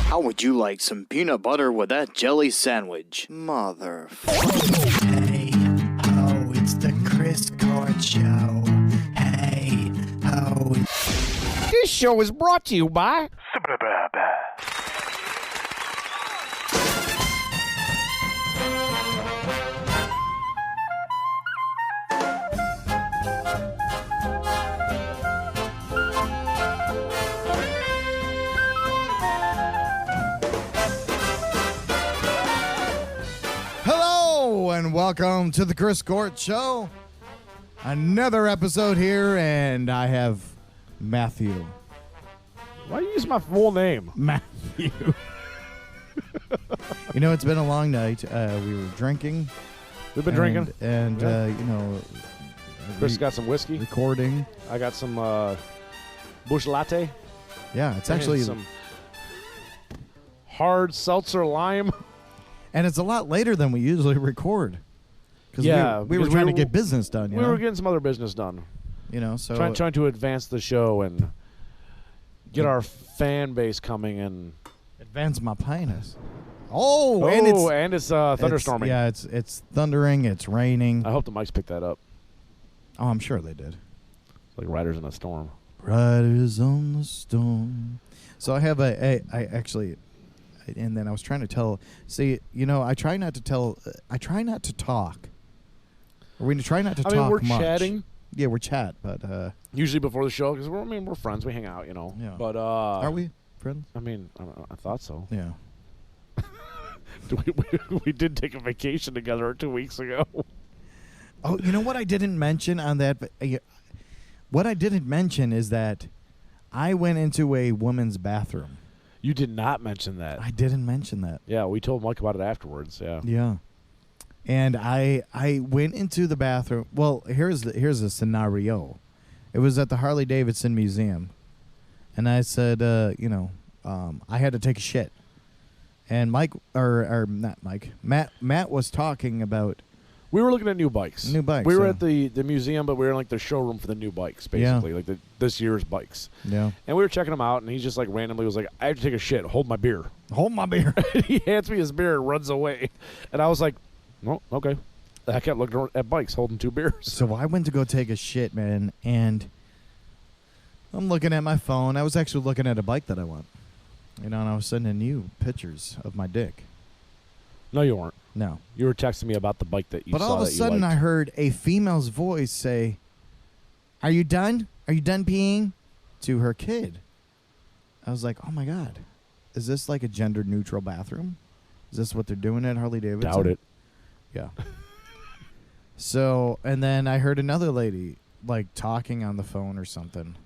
How would you like some peanut butter with that jelly sandwich? Mother. Hey, oh, it's the Chris Court Show. Hey, oh. This show is brought to you by... And welcome to the Chris Court Show. Another episode here, and I have Matthew. Why do you use my full name? Matthew. You know, it's been a long night. We were drinking. We've been drinking. And, yeah. You know. Chris got some whiskey. Recording. I got some bush latte. Yeah, it's actually. Some hard seltzer lime. And it's a lot later than we usually record. Yeah, we were trying to get business done. We were getting some other business done. You know, so trying to advance the show and get our fan base coming and advance my penis. And it's thunderstorming. It's thundering. It's raining. I hope the mics picked that up. Oh, I'm sure they did. Like Riders in a Storm. Riders on the storm. So I have and then I was trying to tell. See, you know, I try not to talk. Or we try not to talk we're much. Chatting. Yeah, we're chat, but usually before the show because we're friends. We hang out, you know. Yeah. But are we friends? I mean, I thought so. Yeah. we did take a vacation together 2 weeks ago. Oh, you know what I didn't mention on that? What I didn't mention is that I went into a woman's bathroom. You did not mention that. I didn't mention that. Yeah, we told Mike about it afterwards. Yeah. Yeah. And I went into the bathroom. Well, here's a scenario. It was at the Harley Davidson Museum, and I said, I had to take a shit. And Matt was talking about. We were looking at new bikes. New bikes. We were at the museum, but we were in like the showroom for the new bikes, basically, like this year's bikes. Yeah. And we were checking them out, and he just like randomly was like, "I have to take a shit. Hold my beer." Hold my beer. He hands me his beer and runs away, and I was like, "Oh, okay." I kept looking at bikes, holding two beers. So I went to go take a shit, man, and I'm looking at my phone. I was actually looking at a bike that I want, and I was sending you pictures of my dick. No, you weren't. No. You were texting me about the bike that you saw. But all of a sudden I heard a female's voice say, "Are you done? Are you done peeing?" to her kid. I was like, oh, my God. Is this like a gender-neutral bathroom? Is this what they're doing at Harley Davidson? Doubt it. Yeah. So, and then I heard another lady, like, talking on the phone or something.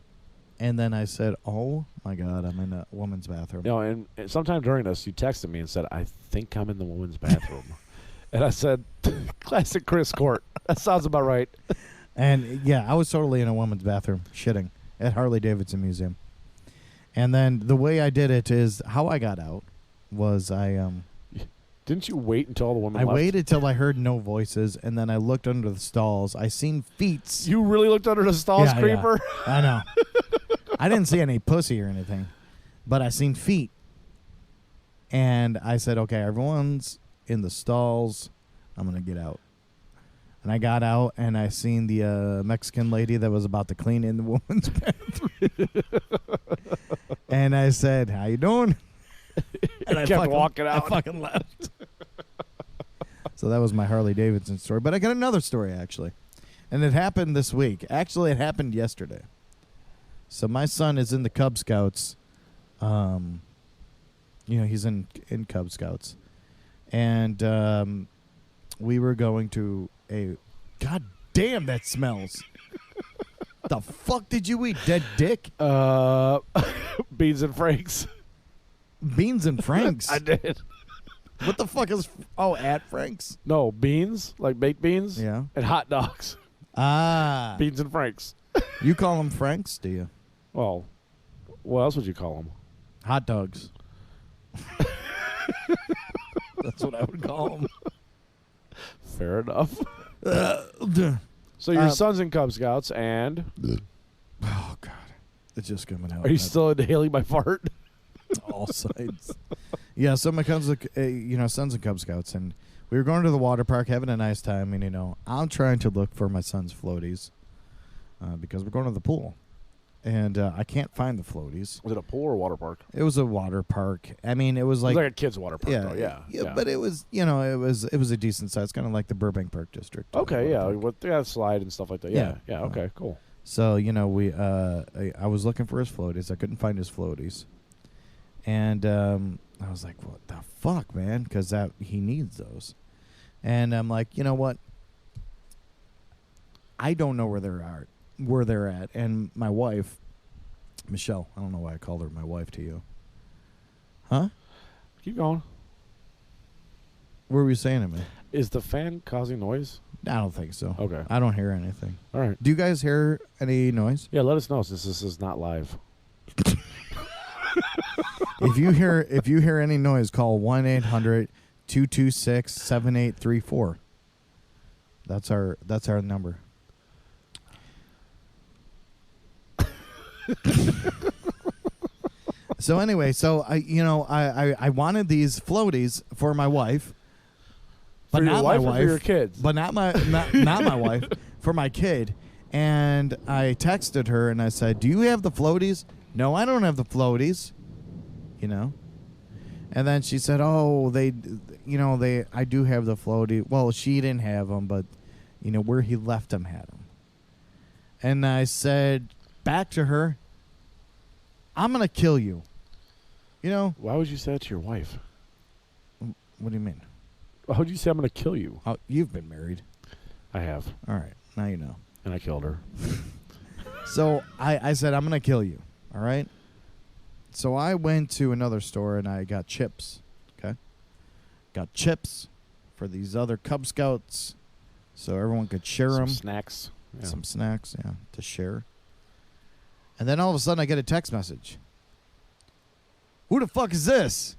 And then I said, oh, my God, I'm in a woman's bathroom. No, and sometime during this, you texted me and said, I think I'm in the woman's bathroom. And I said, classic Chris Court. That sounds about right. And, yeah, I was totally in a woman's bathroom, shitting, at Harley Davidson Museum. And then the way I did it is, how I got out was Didn't you wait until all the women left? I waited till I heard no voices, and then I looked under the stalls. I seen feet. You really looked under the stalls, yeah, creeper? Yeah. I know. I didn't see any pussy or anything, but I seen feet. And I said, okay, everyone's in the stalls. I'm going to get out. And I got out, and I seen the Mexican lady that was about to clean in the woman's bathroom. And I said, how you doing? And I kept walking out. I fucking left. So that was my Harley Davidson story. But I got another story, actually. And it happened this week. Actually, it happened yesterday. So my son is in the Cub Scouts. He's in Cub Scouts. And we were going to a... God damn, that smells. The fuck did you eat, dead dick? Beans and Franks. Beans and Franks? I did. What the fuck is... Oh, at Franks? No, beans, like baked beans. Yeah. And hot dogs. Ah. Beans and Franks. You call them Franks, do you? Well, what else would you call them? Hot dogs. That's what I would call them. Fair enough. So your son's in Cub Scouts, and Oh God, it's just coming out. Are you still inhaling my fart? All sides. Yeah, so my cousins, sons and Cub Scouts, and we were going to the water park, having a nice time, and I'm trying to look for my son's floaties because we're going to the pool, and I can't find the floaties. Was it a pool or a water park? It was a water park. I mean, it was It was like like a kid's water park, though. Yeah. but it was, it was a decent size, kind of like the Burbank Park District. Okay, yeah, water park. with slide and stuff like that. Yeah. Okay, cool. So we, I was looking for his floaties. I couldn't find his floaties, and I was like, "What the fuck, man?" Because he needs those, and I'm like, you know what? I don't know where they're at, and my wife, Michelle. I don't know why I called her my wife to you. Huh? Keep going. What were you saying to me? Is the fan causing noise? I don't think so. Okay. I don't hear anything. All right. Do you guys hear any noise? Yeah, let us know since this is not live. If you hear any noise, call 1-800-226-7834. That's our number. So anyway, I wanted these floaties for my wife, but For your not wife my or wife, for your kids? but not my wife, for my kid. And I texted her and I said, "Do you have the floaties?" "No, I don't have the floaties." And then she said, "Oh, I do have the floaty." Well, she didn't have them, but where he left them had them. And I said back to her, "I'm gonna kill you." Why would you say that to your wife? What do you mean? Why would you say I'm going to kill you? Oh, you've been married. I have. All right, now you know. And I killed her. So I said, "I'm gonna kill you." All right. So I went to another store and I got chips. Okay. Got chips for these other Cub Scouts, so everyone could share them. Snacks. Yeah. Some snacks, to share. And then all of a sudden I get a text message. "Who the fuck is this?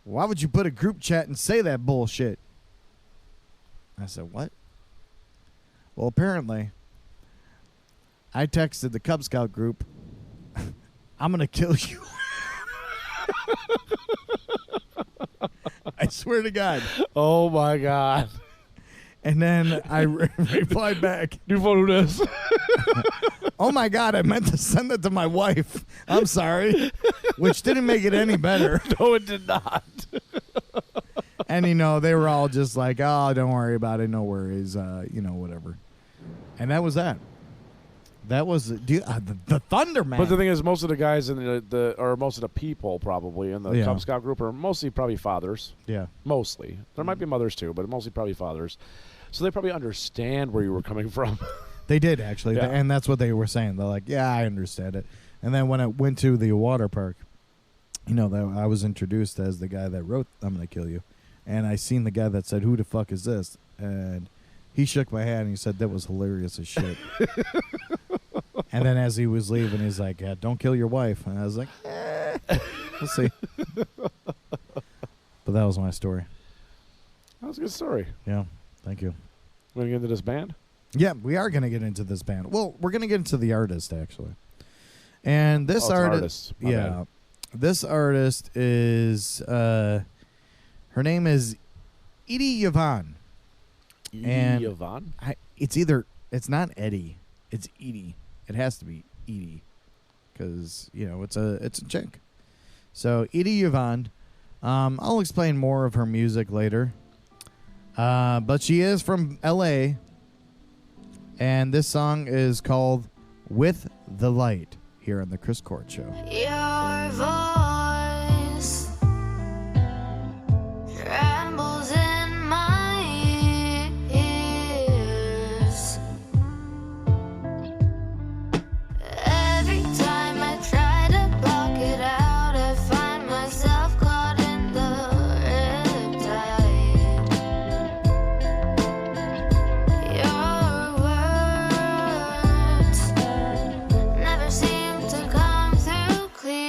Why would you put a group chat and say that bullshit?" I said, "What?" Well, apparently, I texted the Cub Scout group, "I'm going to kill you." I swear to God. Oh, my God. And then I replied back, Du får du this. "Oh my God, I meant to send it to my wife. I'm sorry." Which didn't make it any better. No, it did not. And, they were all just like, "Oh, don't worry about it. No worries. Whatever." And that was that. That was the Thunder Man. But the thing is, most of the guys in or most of the people probably in the Cub Scout group are mostly probably fathers. Yeah. Mostly. There might be mothers too, but mostly probably fathers. So they probably understand where you were coming from. They did, actually. Yeah. And that's what they were saying. They're like, "Yeah, I understand it." And then when I went to the water park, I was introduced as the guy that wrote "I'm going to kill you." And I seen the guy that said, "Who the fuck is this?" And he shook my hand and he said, "That was hilarious as shit." And then as he was leaving, he's like, "Yeah, don't kill your wife." And I was like, we'll see. But that was my story. That was a good story. Yeah, thank you. Want to get into this band? Yeah, we are going to get into this band. Well, we're going to get into the artist, actually. And this artist, My bad. this artist is, her name is Edie Yvonne. And Yvonne? It's not Eddie, it's Edie. It has to be Edie, because it's a chick. So Edie Yvonne. I'll explain more of her music later. But she is from L.A. And this song is called "With the Light" here on the Chris Court Show. Your voice trembles in my ears. Every time I try to block it out, I find myself caught in the riptide. Your words never seem to come through clear.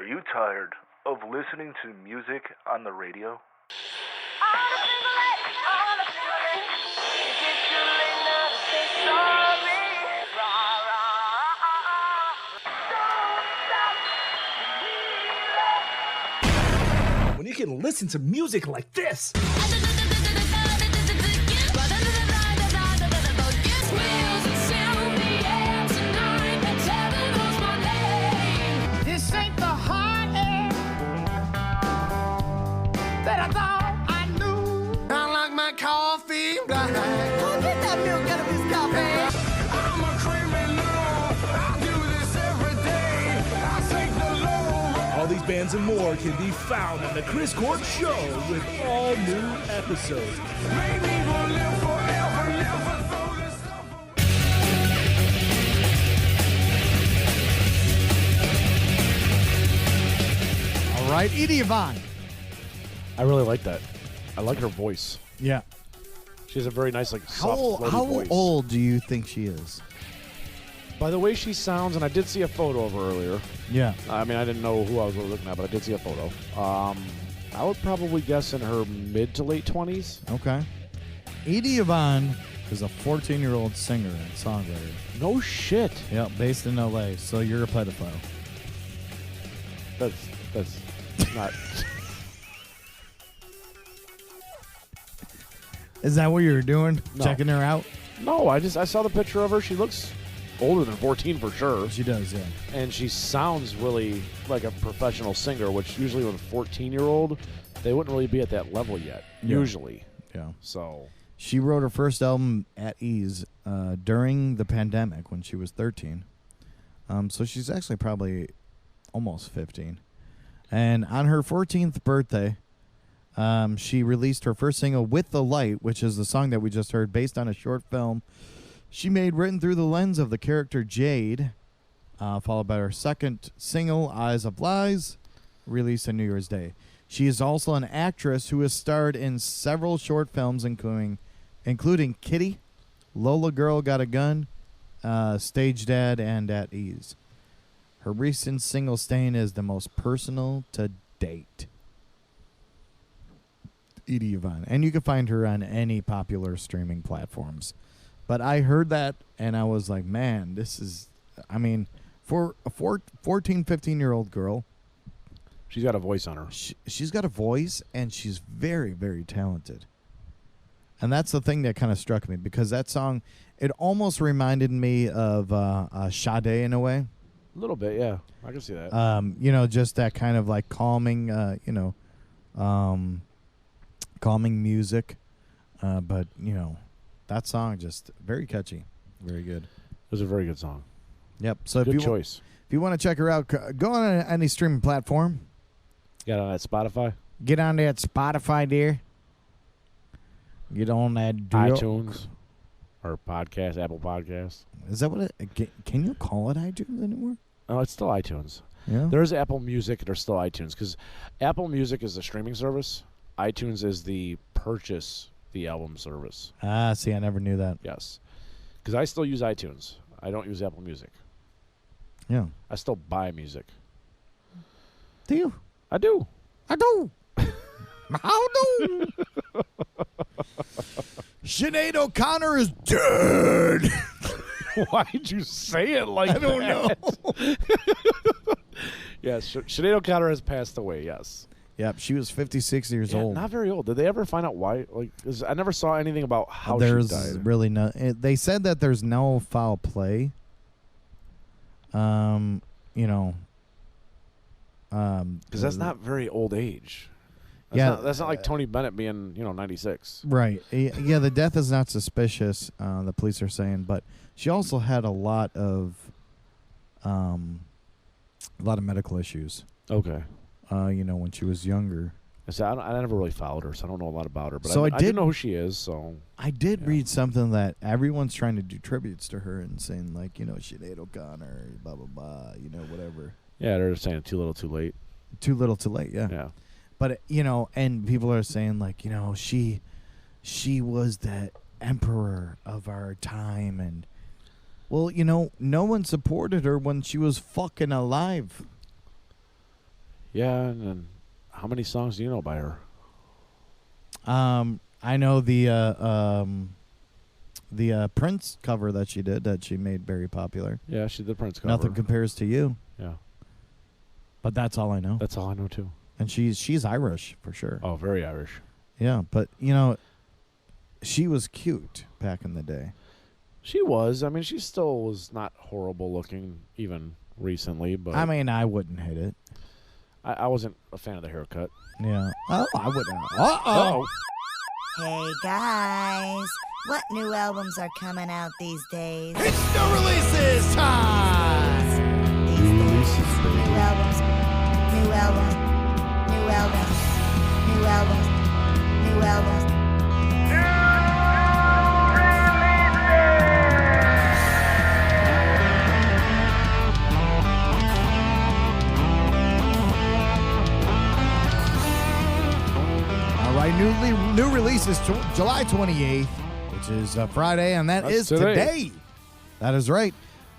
Are you tired of listening to music on the radio? When you can listen to music like this. This ain't the hot air that I thought I knew. I like my coffee black. Go get that milk out of this coffee. I'm a criminal. I do this every day. I take the low road. All these bands and more can be found on the Chris Court Show with all new episodes. Maybe we'll live forever, never throw this stuff away. All right, Edie Yvonne. I really like that. I like her voice. Yeah. She has a very nice, like, soft, floaty How voice. old do you think she is? By the way she sounds, and I did see a photo of her earlier. Yeah. I mean, I didn't know who I was looking at, but I did see a photo. I would probably guess in her mid to late 20s. Okay. Edie Yvonne is a 14-year-old singer and songwriter. No shit. Yeah, based in L.A., so you're a pedophile. That's not... Is that what you were doing? No. Checking her out? No, I saw the picture of her. She looks older than 14 for sure. She does, yeah. And she sounds really like a professional singer, which usually with a 14-year-old, they wouldn't really be at that level yet, Yeah. usually. Yeah. So She wrote her first album at ease during the pandemic when she was 13. So she's actually probably almost 15. And on her 14th birthday, she released her first single, With the Light, which is the song that we just heard, based on a short film she made written through the lens of the character Jade, followed by her second single, Eyes of Lies, released on New Year's Day. She is also an actress who has starred in several short films, including Kitty, Lola Girl Got a Gun, Stage Dad, and At Ease. Her recent single, Stain, is the most personal to date. Edie Yvonne. And you can find her on any popular streaming platforms. But I heard that, and I was like, man, this is, I mean, for a 14, 15-year-old girl, she's got a voice on her. she's got a voice, and she's very, very talented. And that's the thing that kind of struck me, because that song, it almost reminded me of Sade in a way. A little bit, yeah. I can see that. You know, just that kind of like calming, calming music. But, you know, that song just very catchy. Very good. It was a very good song. Yep. So Good if you choice. If you want to check her out, go on any streaming platform. Got it on that Spotify? Get on that Spotify, dear. Get on that deal. iTunes or podcast, Apple Podcasts. Is that what it? Can you call it iTunes anymore? Oh, it's still iTunes. Yeah. There's Apple Music. There's still iTunes because Apple Music is the streaming service. iTunes is the the album service. Ah, see, I never knew that. Yes, because I still use iTunes. I don't use Apple Music. Yeah. I still buy music. Do you? I do. I do. How do? Sinead O'Connor is dead. Why'd you say it like that? I don't know. Yes, Sinead O'Connor has passed away, yes. Yep, she was 56 years Yeah, old. not very old. Did they ever find out why? Like, 'cause I never saw anything about how There's she died. really no. They said that there's no foul play. You know. Because that's not very old age. That's Yeah, not, that's not like Tony Bennett being 96. Right. Yeah, the death is not suspicious, the police are saying, but she also had a lot of medical issues. Okay. You know, when she was younger. So I never really followed her, so I don't know a lot about her. But So I I do did- know who she is. So I did Yeah. read something that everyone's trying to do tributes to her and saying, like, you know, Sinead O'Connor, blah, blah, blah, you know, whatever. yeah, they're saying too little, too late. Too little, too late, yeah. Yeah. But, you know, and people are saying, like, you know, she was the emperor of our time. And, well, you know, no one supported her when she was fucking alive. Yeah, and then how many songs do you know by her? I know the Prince cover that she did that she made very popular. Yeah, she did the Prince cover. Nothing compares to you. Yeah. But that's all I know. That's all I know, too. And she's Irish for sure. Oh, very Irish. Yeah, but she was cute back in the day. She was. I mean, she still was not horrible looking even recently, but I mean, I wouldn't hit it. I wasn't a fan of the haircut. Yeah. Oh, I wouldn't. Uh-oh. Hey guys, what new albums are coming out these days? It's the releases time! These days, new albums, new albums, new albums, new albums, new albums. All right, new releases July 28th, which is Friday, and That's is today. That is right.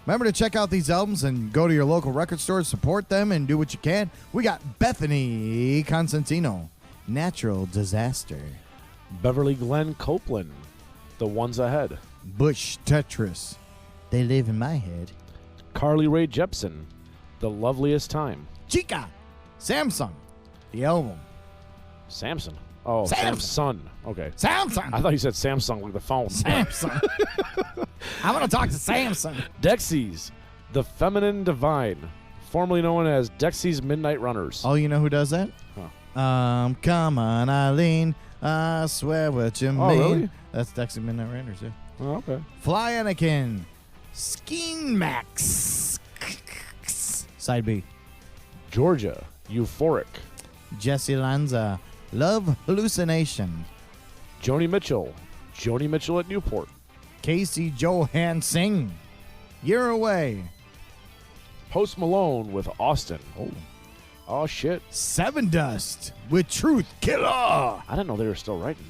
Remember to check out these albums and go to your local record store, support them, and do what you can. We got Bethany Constantino, Natural Disaster. Beverly Glenn Copeland, The Ones Ahead. Bush Tetris, They Live in My Head. Carly Rae Jepsen, The Loveliest Time. Chica, Samsung, the album. Samson. Oh, Samson. Samson. Okay. Samsung. I thought you said Samsung like the phone. Samsung. I want to talk to Samsung. Dexys, The Feminine Divine, formerly known as Dexys Midnight Runners. Oh, you know who does that? Huh. Come on, Eileen. I swear what you mean. Oh, really? That's Dexy Midnight Raiders, yeah. Oh, okay. Fly Anakin. Skeen Max. Side B. Georgia, Euphoric. Jesse Lanza. Love Hallucination. Joni Mitchell at Newport. Casey Johansson. Year Away. Post Malone with Austin. Oh shit. Seven Dust with Truth Killer. I didn't know they were still writing.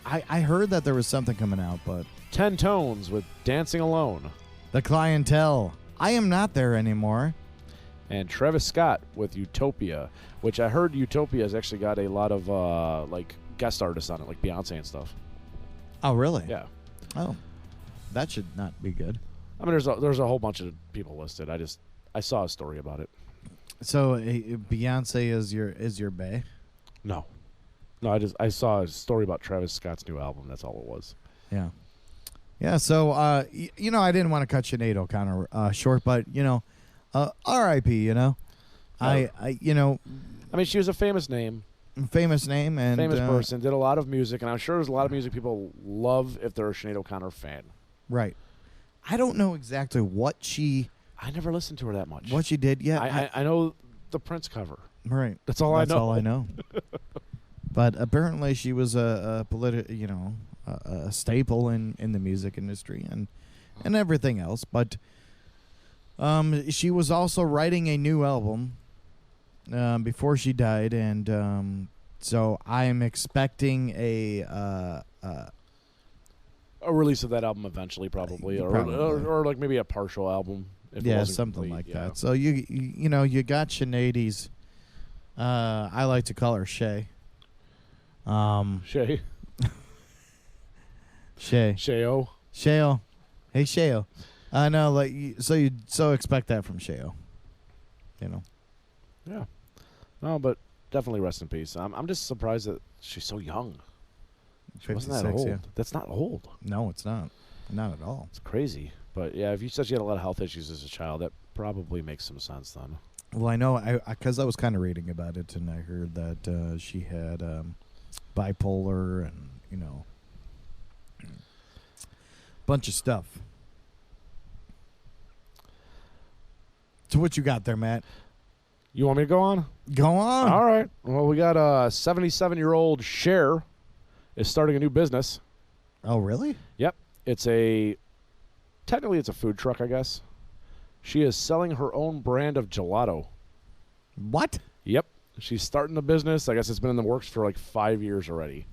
I heard that there was something coming out, but 10 Tones with Dancing Alone. The Clientele. I Am Not There Anymore. And Travis Scott with Utopia, which I heard Utopia has actually got a lot of like guest artists on it, like Beyonce and stuff. Oh, really? Yeah. Oh, that should not be good. I mean, there's a whole bunch of people listed. I saw a story about it. So Beyonce is your bae? No, I saw a story about Travis Scott's new album. That's all it was. Yeah. Yeah. So I didn't want to cut Sinead O'Connor short, but R.I.P. I mean, she was a famous name. Famous name and famous person, did a lot of music, and I'm sure there's a lot of music people love if they're a Sinead O'Connor fan. Right. I don't know exactly what she... I never listened to her that much. What she did, yeah. I know the Prince cover. Right. That's all I know. That's all I know. But apparently she was a staple in the music industry and everything else. But she was also writing a new album before she died, and so I'm expecting a release of that album eventually, probably, or like maybe a partial album. If it wasn't something complete, like that. So you got Sinead's. I like to call her Shay. Shay. Shay. Shayo. Shayo. Hey Shayo. I know, so expect that from Shayo. Yeah. No, but definitely rest in peace. I'm just surprised that she's so young. She wasn't that old. Yeah. That's not old. No, it's not. Not at all. It's crazy. But yeah, if you said she had a lot of health issues as a child, that probably makes some sense then. Well, I know, because I was kind of reading about it, and I heard that she had bipolar and, bunch of stuff. So what you got there, Matt? You want me to go on? Go on. All right. Well, we got 77-year-old Cher is starting a new business. Oh, really? Yep. Technically it's a food truck, I guess. She is selling her own brand of gelato. What? Yep. She's starting the business. I guess it's been in the works for like 5 years already.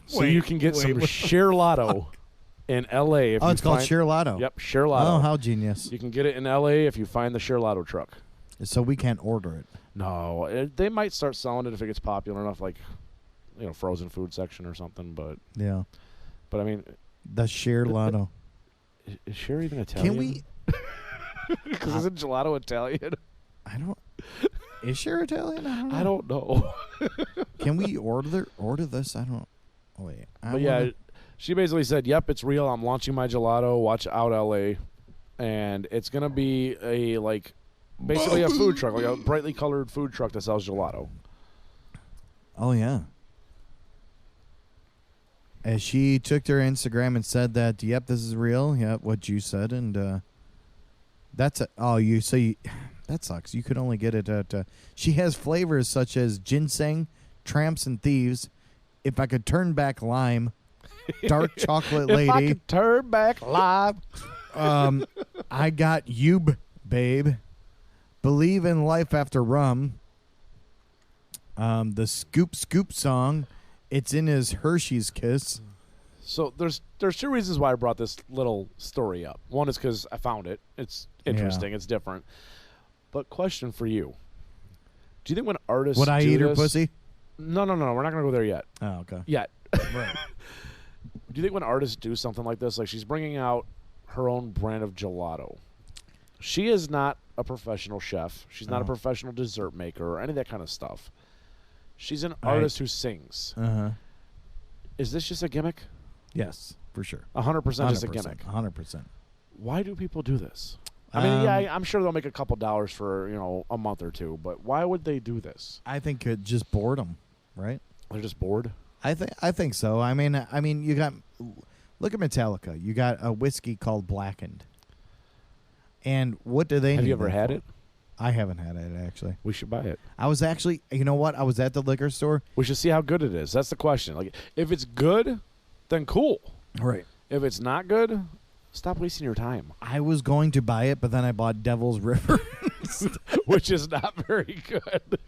So you can get some Cherlato in L.A. It's called Cherlato. Yep, Cherlato. Oh, how genius. You can get it in L.A. if you find the Cherlato truck. So we can't order it. No, they might start selling it if it gets popular enough, like, frozen food section or something. But Yeah. I mean, The Cher Lotto. is Cher even Italian? Can we? Because isn't gelato Italian? I don't. Is Cher Italian? I don't know. Can we order this? I don't. Oh, wait. But yeah, she basically said, "Yep, it's real. I'm launching my gelato. Watch out, LA, and it's gonna be basically a food truck, like a brightly colored food truck that sells gelato." Oh yeah. And she took to her Instagram and said that, "Yep, this is real. Yep, what you said." And that's that sucks. You could only get it at. She has flavors such as ginseng, tramps and thieves. If I could turn back lime, dark chocolate lady. If I could turn back lime. I got you, babe. Believe in life after rum. The Scoop Scoop song. It's in his Hershey's Kiss. So there's two reasons why I brought this little story up. One is because I found it. It's interesting. Yeah. It's different. But question for you: do you think when artists Would I do eat her this- pussy? No. We're not gonna go there yet. Oh, okay. Yet. Right. Do you think when artists do something like this, like she's bringing out her own brand of gelato, she is not a professional chef. She's not a professional dessert maker or any of that kind of stuff. She's an artist who sings. Uh-huh. Is this just a gimmick? Yes, for sure. 100% just a gimmick. 100%. Why do people do this? I mean, I'm sure they'll make a couple dollars for, a month or two, but why would they do this? I think it just boredom, right? They're just bored? I think so. I mean, you got look at Metallica. You got a whiskey called Blackened. And what do they Have need you ever that had for? it? I haven't had it, actually. We should buy it. I was actually, you know what? I was at the liquor store. We should see how good it is. That's the question. Like, if it's good, then cool. Right. If it's not good, stop wasting your time. I was going to buy it, but then I bought Devil's River. Which is not very good.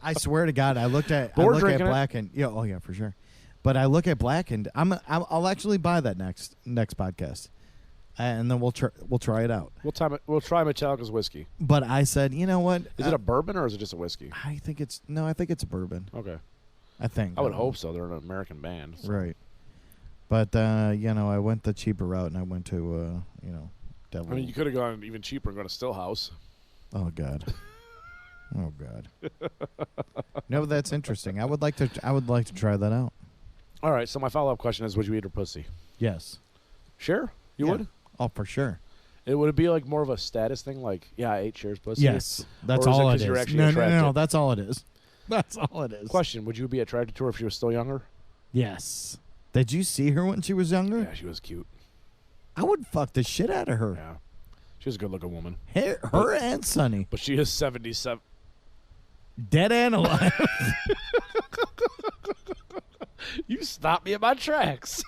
I swear to God, I looked at We're at drinking it. Blackened. Yeah, oh yeah, for sure. But I look at Blackened. I'll actually buy that next podcast, and then we'll try it out. We'll try Metallica's whiskey. But I said, you know what? Is it a bourbon or is it just a whiskey? I think it's a bourbon. Okay. I think. I would hope so. They're an American band. So. Right. But I went the cheaper route, and I went to Devil. I mean, you could have gone even cheaper and gone to Stillhouse. Oh God. Oh God. No, that's interesting. I would like to try that out. All right. So my follow-up question is: would you eat her pussy? Yes. Sure, you Yeah. would. Oh, for sure. Would it be like more of a status thing? Like, yeah, I ate Cher's pussy. Yes. That's Or is it all 'cause it you're is. actually No, attracted? that's all it is. That's all it is. Question: would you be attracted to her if she was still younger? Yes. Did you see her when she was younger? Yeah, she was cute. I would fuck the shit out of her. Yeah, she was a good-looking woman. Her and Sonny. But she is 77. Dead and alive. You stopped me in my tracks.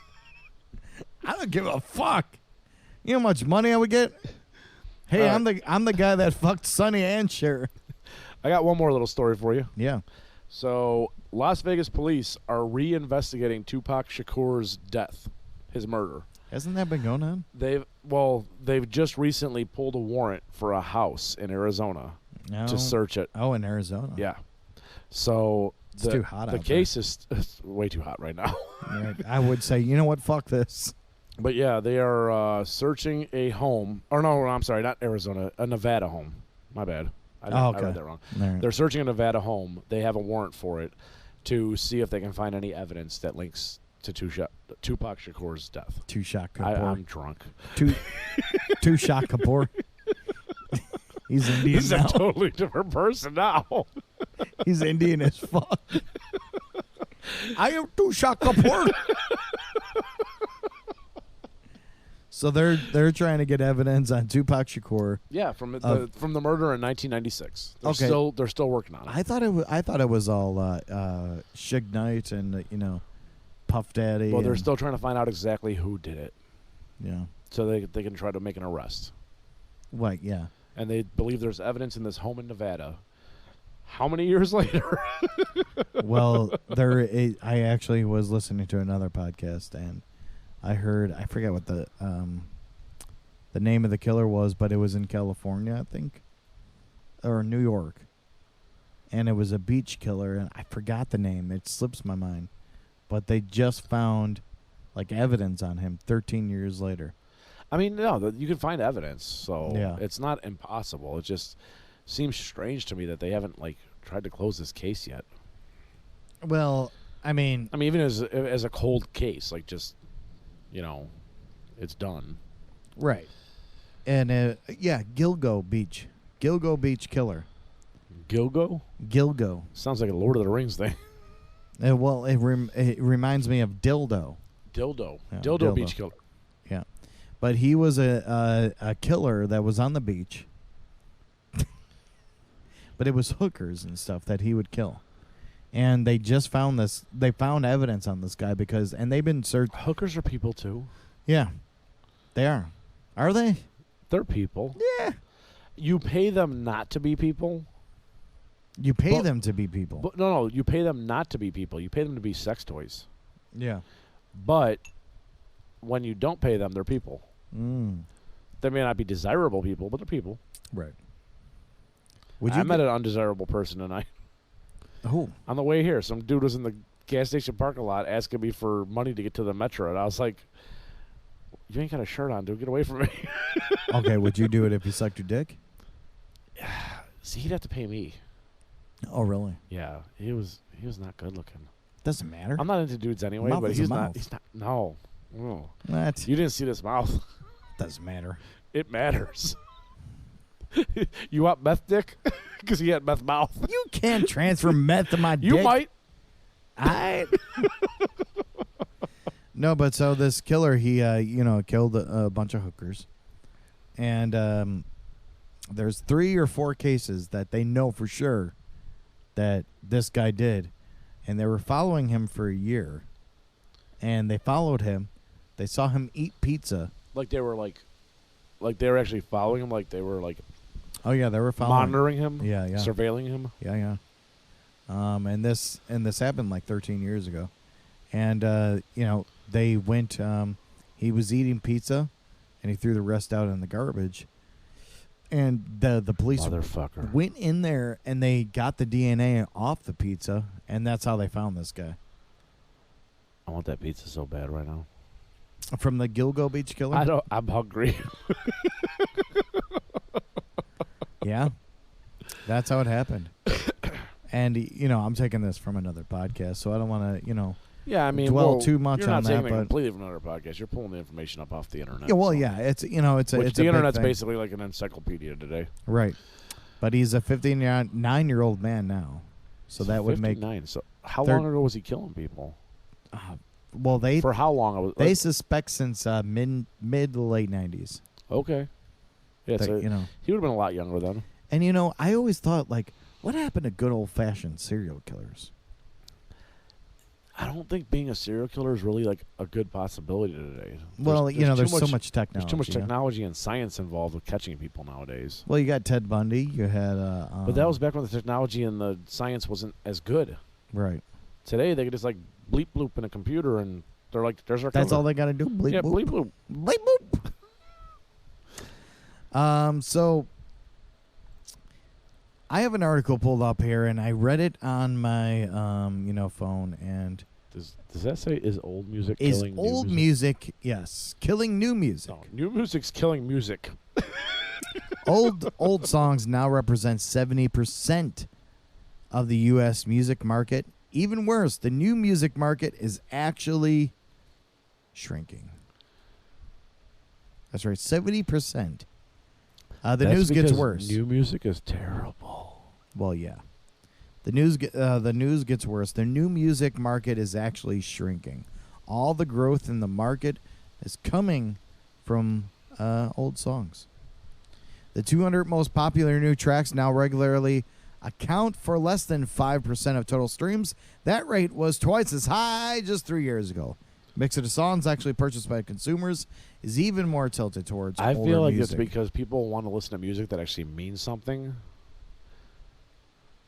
I don't give a fuck. You know how much money I would get? Hey, I'm the guy that fucked Sonny and Cher. I got one more little story for you. Yeah. So, Las Vegas police are reinvestigating Tupac Shakur's death, his murder. Hasn't that been going on? They've just recently pulled a warrant for a house in Arizona No. to search it. Oh, in Arizona. Yeah. So It's too hot The out case is way too hot right now. Right. I would say, you know what? Fuck this. But yeah, they are searching a home. Or no, I'm sorry, not Arizona, a Nevada home. My bad. I read that wrong. All right. They're searching a Nevada home. They have a warrant for it to see if they can find any evidence that links to Tupac Shakur's death. Tupac Kapoor. I'm drunk. Tupac Kapoor. He's Indian He's now. a totally different person now. He's Indian as fuck. I am Tupac Kapoor. So they're trying to get evidence on Tupac Shakur. Yeah, from the murder in 1996. They're still working on it. I thought it was all Suge Knight and Puff Daddy. Well, they're still trying to find out exactly who did it, yeah. so they can try to make an arrest. Right, yeah. And they believe there's evidence in this home in Nevada. How many years later? Well, I actually was listening to another podcast and I forget what the name of the killer was, but it was in California, I think. or New York, and it was a beach killer, and I forgot the name. It slips my mind, but they just found like evidence on him 13 years later. I mean, no, you can find evidence, so Yeah. it's not impossible. It just seems strange to me that they haven't like tried to close this case yet. Well, I mean, even as a cold case, like just, it's done. right. And Gilgo Beach killer. Gilgo? Gilgo. Sounds like a Lord of the Rings thing. Well, it reminds me of Dildo. Dildo. Yeah, Dildo beach killer. Yeah, but he was a killer that was on the beach. But it was hookers and stuff that he would kill. And they just found this. They found evidence on this guy and they've been searched. Hookers are people too. Yeah, they are. Are they? They're people. Yeah. You pay them not to be people. You pay them to be people. But no, you pay them not to be people. You pay them to be sex toys. Yeah. But when you don't pay them, they're people. Mm. They may not be desirable people, but they're people. Right. I met an undesirable person tonight. Oh. On the way here, some dude was in the gas station parking lot asking me for money to get to the metro, and I was like, "You ain't got a shirt on, dude. Get away from me." Okay, would you do it if he sucked your dick? See, he'd have to pay me. Oh, really? Yeah, he was not good looking. Doesn't matter. I'm not into dudes anyway, Mouth but is a he's not. mouth. He's not. No. Oh. What? You didn't see this mouth. Doesn't matter. It matters. You want meth dick? Because he had meth mouth. You can't transfer meth to my dick. You might. No, but so this killer, he killed a bunch of hookers, and there's 3 or 4 cases that they know for sure that this guy did, and they were following him for a year, and they followed him. They saw him eat pizza. Like they were actually following him. Like they were like. Oh yeah, they were following, monitoring him. Yeah, yeah, surveilling him. Yeah. And this happened like 13 years ago, and they went. He was eating pizza, and he threw the rest out in the garbage. And the police went in there and they got the DNA off the pizza, and that's how they found this guy. I want that pizza so bad right now. From the Gilgo Beach killer? I'm hungry. Yeah. That's how it happened. And, I'm taking this from another podcast, so I don't want to, yeah, I mean, dwell too much you're on not that. taking it But completely from another podcast. You're pulling the information up off the internet. Yeah, well, yeah, it's the internet's big thing. basically like an encyclopedia today. Right. But he's a 59-year-old man now. So that would make 59. So how long ago was he killing people? Well, for how long? They suspect since mid to late 90s. Okay. Yeah, that, so he would have been a lot younger then. And I always thought, like, what happened to good old-fashioned serial killers? I don't think being a serial killer is really like a good possibility today. Well, there's so much technology. There's too much technology and science involved with catching people nowadays. Well, you got Ted Bundy. You had, but that was back when the technology and the science wasn't as good. Right. Today they could just like bleep bloop in a computer and they're like, "There's our." That's cover. all they got to do. Bleep yeah, boop. bleep bloop. Bleep boop. So I have an article pulled up here, and I read it on my phone, and. Does that say is old music is killing old new music? Yes, killing new music. No, new music's killing music. Old songs now represent 70% of the U.S. music market. Even worse, the new music market is actually shrinking. That's right, 70%. The news gets worse. New music is terrible. Well, yeah. The news gets worse. The new music market is actually shrinking. All the growth in the market is coming from old songs. The 200 most popular new tracks now regularly account for less than 5% of total streams. That rate was twice as high just 3 years ago. Mix of the songs actually purchased by consumers is even more tilted towards older music. I feel like it's because people want to listen to music that actually means something.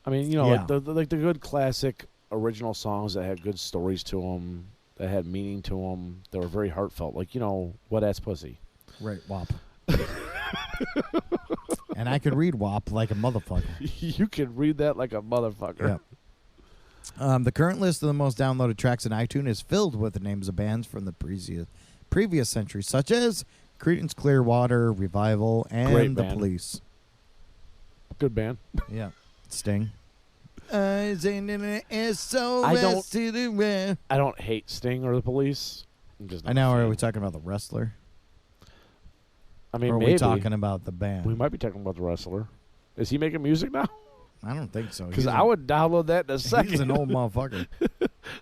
I mean, like the good classic original songs that had good stories to them, that had meaning to them, that were very heartfelt. Like, Wet Ass Pussy. Right, WAP. And I could read WAP like a motherfucker. You can read that like a motherfucker. Yeah. The current list of the most downloaded tracks in iTunes is filled with the names of bands from the previous century, such as Creedence Clearwater, Revival, and Great The band. Police. Good band. Yeah. Sting. I don't hate Sting or the Police. I'm just not know. a Are fan. we talking about the wrestler? I mean, Or are maybe. we talking about the band? We might be talking about the wrestler. Is he making music now? I don't think so. Because I would download that in a second. He's an old motherfucker.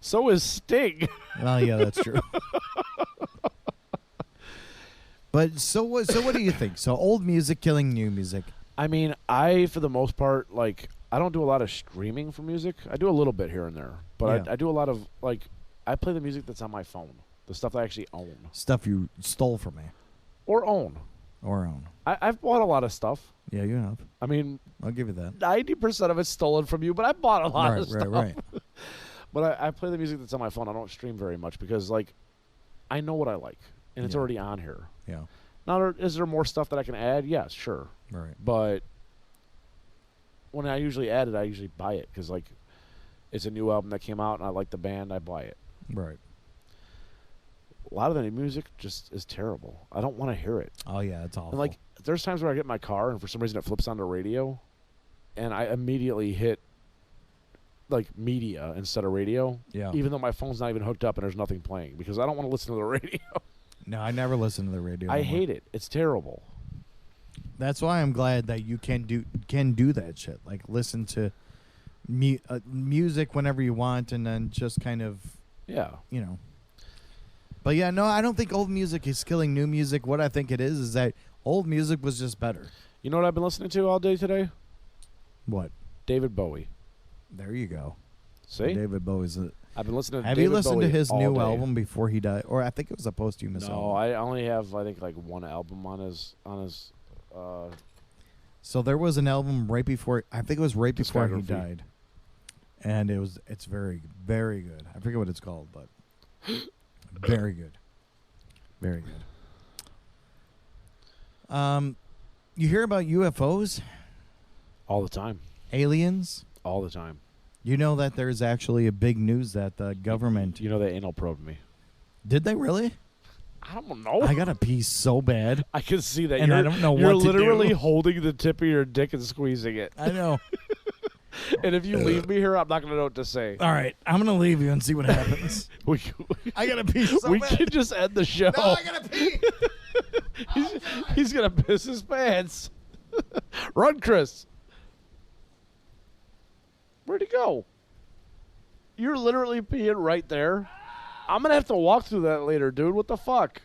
So is Sting. Well, yeah, that's true. But so what do you think? So old music killing new music. I mean, for the most part, like, I don't do a lot of streaming for music. I do a little bit here and there. But Yeah. I do a lot of, like, I play the music that's on my phone. The stuff that I actually own. Stuff you stole from me Or own. or own. I've bought a lot of stuff. Yeah, you have. I mean, I'll give you that. 90% of it's stolen from you, but I bought a lot of stuff. Right. But I play the music that's on my phone. I don't stream very much because, like, I know what I like. And it's Yeah. already on here. Yeah. Now, is there more stuff that I can add? Yes, sure. Right. But when I usually add it, I usually buy it because, like, it's a new album that came out and I like the band, I buy it. Right. A lot of the new music just is terrible. I don't want to hear it. Oh yeah, it's awful. And, like, there's times where I get in my car and for some reason it flips on the radio and I immediately hit, like, media instead of radio. Yeah. Even though my phone's not even hooked up and there's nothing playing because I don't want to listen to the radio. No, I never listen to the radio. I no more. hate it. It's terrible. That's why I'm glad that you can do that shit. Like listen to music whenever you want, and then just kind of Yeah. But yeah, no, I don't think old music is killing new music. What I think it is that old music was just better. You know what I've been listening to all day today? What? David Bowie. There you go. See? David Bowie's. I've been listening to Have David you listened Bowie to his all new day. album before he died? Or I think it was a posthumous No, album. I only have, I think, like one album on his So there was an album right before. I think it was right before he Discography. died, and it's very, very good. I forget what it's called, but very good, very good. You hear about UFOs, all the time. aliens? All the time. You know that there's actually a big news that the government You know they anal probed me. did. They really? I don't know. I gotta pee so bad. I can see that. And I You're- don't know You're what to do. literally holding the tip of your dick and squeezing it. I know. And if you leave me here, I'm not going to know what to say. All right, I'm gonna leave you and see what happens. We, I gotta pee so we bad. can just end the show. No, I gotta pee. He's going to piss his pants. Run, Chris. Where'd he go? You're literally peeing right there. I'm going to have to walk through that later, dude. What the fuck?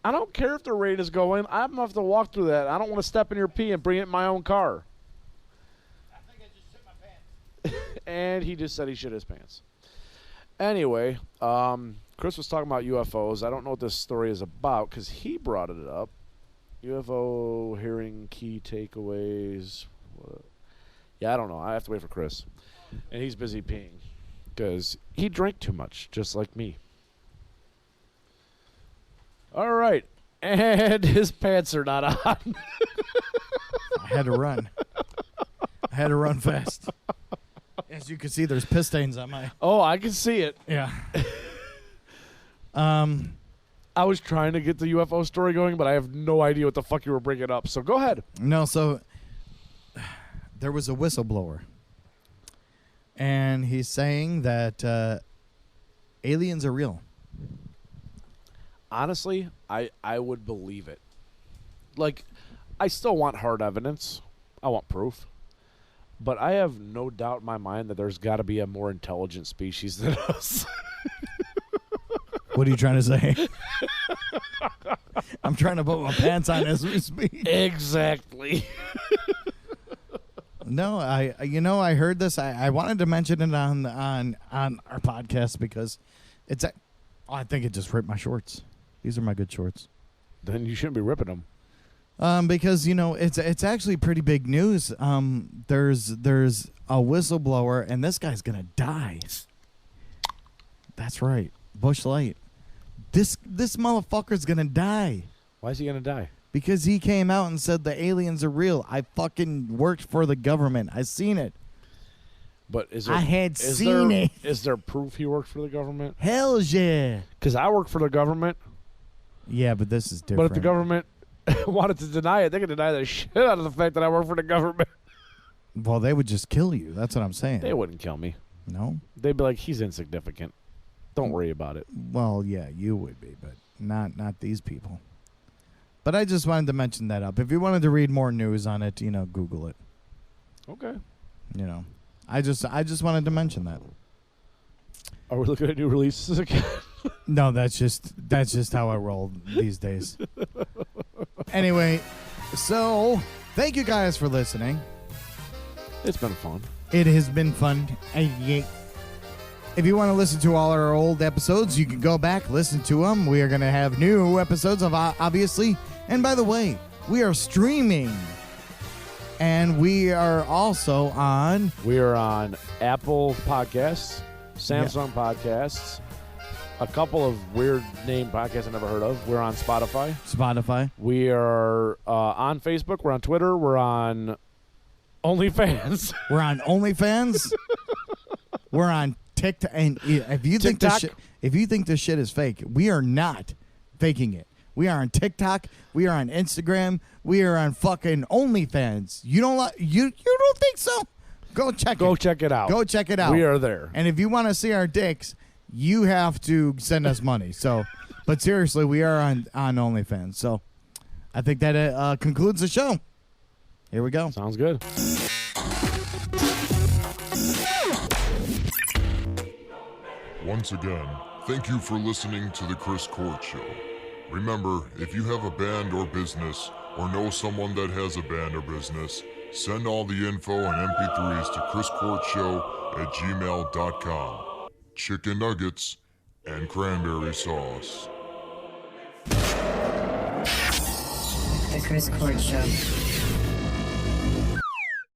I don't care if the rain is going. I'm going to have to walk through that. I don't want to step in your pee and bring it in my own car. I think I just shit my pants. And he just said he shit his pants. Anyway, Chris was talking about UFOs. I don't know what this story is about because he brought it up. UFO hearing key takeaways. What? Yeah, I don't know. I have to wait for Chris. And he's busy peeing because he drank too much, just like me. All right. And his pants are not on. I had to run. I had to run fast. As you can see, there's piss stains on my. Oh, I can see it. Yeah. I was trying to get the UFO story going, but I have no idea what the fuck you were bringing up. So go ahead. No, so there was a whistleblower, and he's saying that aliens are real. Honestly, I would believe it. Like, I still want hard evidence. I want proof. But I have no doubt in my mind that there's got to be a more intelligent species than us. What are you trying to say? I'm trying to put my pants on as we speak. Exactly. No, I heard this. I wanted to mention it on our podcast because I think it just ripped my shorts. These are my good shorts. Then you shouldn't be ripping them. Because it's actually pretty big news. There's a whistleblower, and this guy's gonna die. That's right, Bush Light. This motherfucker's gonna die Why is he going to die? Because he came out and said the aliens are real. I fucking worked for the government. I seen it. But is there, I had is seen there, it. Is there proof he worked for the government? Hell yeah. Because I work for the government. Yeah, but this is different. But if the government wanted to deny it, they could deny the shit out of the fact that I work for the government. Well, they would just kill you. That's what I'm saying. They wouldn't kill me. No? They'd be like, he's insignificant. Don't worry about it. Well, yeah, you would be, but not these people. But I just wanted to mention that up. If you wanted to read more news on it, Google it. Okay. I just wanted to mention that. Are we looking at new releases again? No, that's just how I roll these days. Anyway, so thank you guys for listening. It's been fun. It has been fun. If you want to listen to all our old episodes, you can go back, listen to them. We are going to have new episodes of obviously. And by the way, we are streaming. And we are also on... We are on Apple Podcasts, Samsung Podcasts, a couple of weird name podcasts I never heard of. We're on Spotify. We are on Facebook. We're on Twitter. We're on OnlyFans. We're on OnlyFans. We're on TikTok. And if you think this shit is fake, we are not faking it. We are on TikTok. We are on Instagram. We are on fucking OnlyFans. You don't think so? Go check it out. Go check it out. We are there. And if you want to see our dicks, you have to send us money. So, but seriously, we are on OnlyFans. So, I think that concludes the show. Here we go. Sounds good. Once again, thank you for listening to The Chris Court Show. Remember, if you have a band or business, or know someone that has a band or business, send all the info and MP3s to chriscourtshow@gmail.com. Chicken nuggets and cranberry sauce. The Chris Court Show.